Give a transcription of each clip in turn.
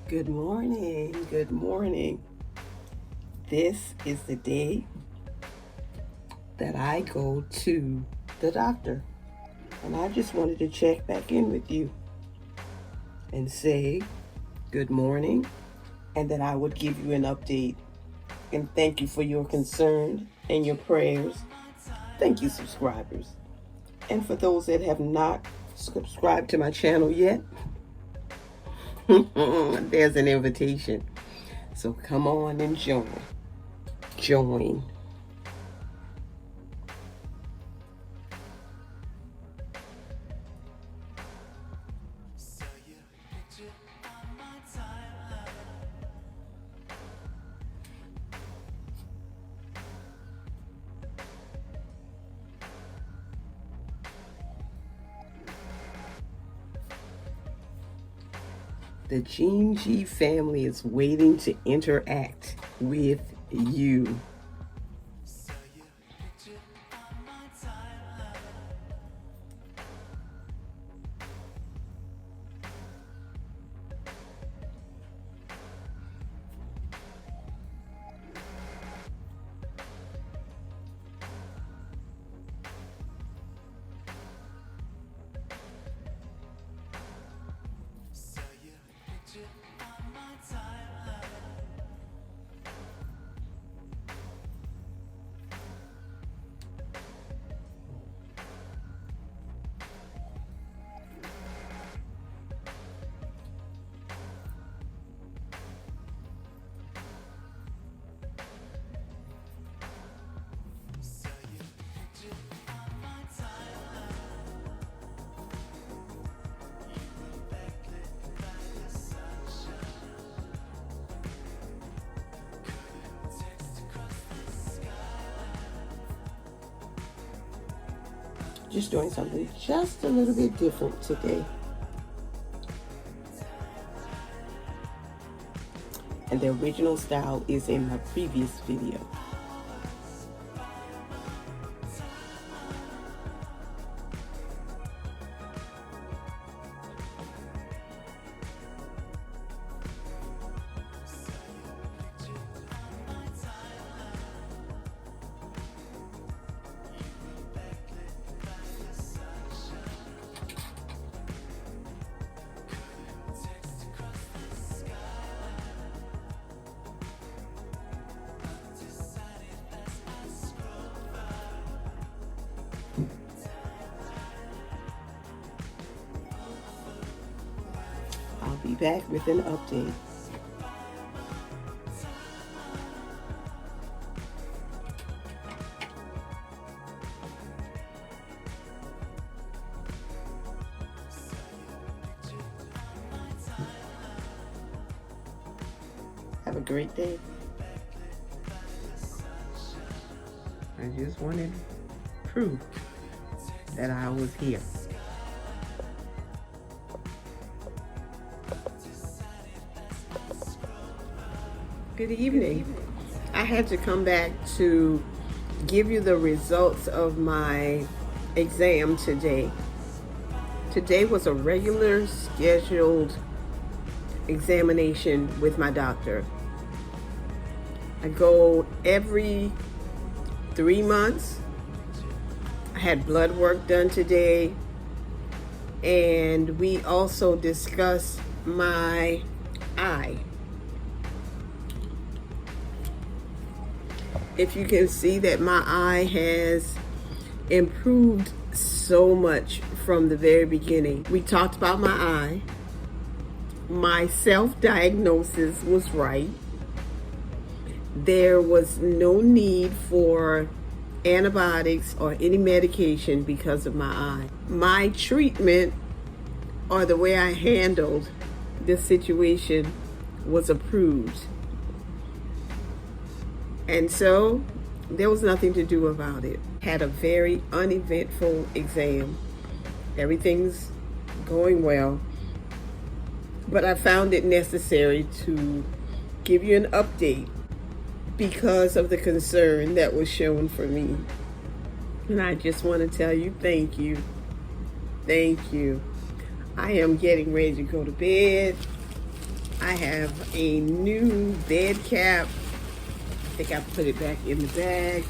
Good morning. Good morning. This is the day that I go to the doctor. And I just wanted to check back in with you and say good morning, and that I would give you an update. And thank you for your concern and your prayers. Thank you, subscribers. And for those that have not subscribed to my channel yet, there's an invitation. So come on and join. The Gene G family is waiting to interact with you. Just doing something just a little bit different today. And the original style is in my previous video. I'll be back with an update. Have a great day. I just wanted proof that I was here. Good evening. I had to come back to give you the results of my exam today. Today was a regular scheduled examination with my doctor. I go every 3 months. I had blood work done today, and we also discussed my eye. If you can see that my eye has improved so much from the very beginning. We talked about my eye. My self-diagnosis was right. There was no need for antibiotics or any medication because of my eye. My treatment, or the way I handled this situation, was approved. And so there was nothing to do about it. Had a very uneventful exam. Everything's going well. But I found it necessary to give you an update because of the concern that was shown for me. And I just want to tell you thank you. Thank you. I am getting ready to go to bed. I have a new bed cap. I think I put it back in the bag,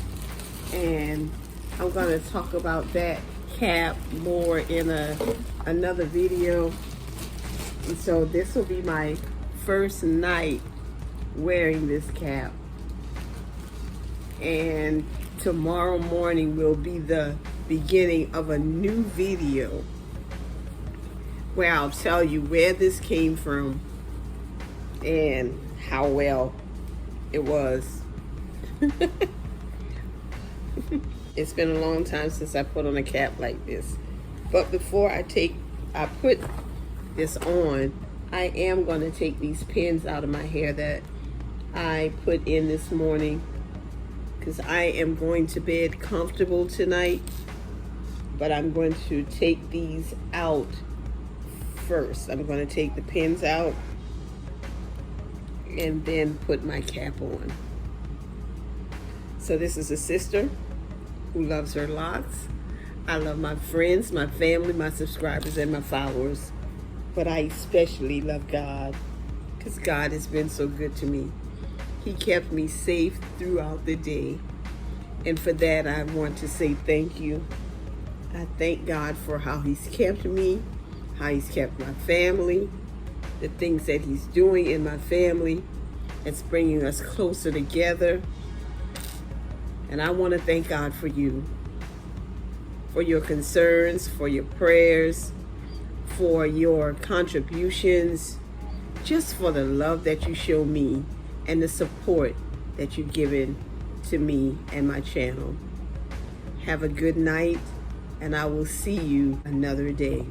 and I'm going to talk about that cap more in another video. And so this will be my first night wearing this cap, and tomorrow morning will be the beginning of a new video where I'll tell you where this came from and how well it was. It's been a long time since I put on a cap like this. But before I put this on, I am going to take these pins out of my hair that I put in this morning, because I am going to bed comfortable tonight. But I'm going to take these out first. I'm going to take the pins out and then put my cap on. So this is a sister who loves her locks. I love my friends, my family, my subscribers, and my followers. But I especially love God, because God has been so good to me. He kept me safe throughout the day. And for that, I want to say thank you. I thank God for how He's kept me, how He's kept my family, the things that He's doing in my family. It's bringing us closer together. And I want to thank God for you, for your concerns, for your prayers, for your contributions, just for the love that you show me and the support that you've given to me and my channel. Have a good night, and I will see you another day.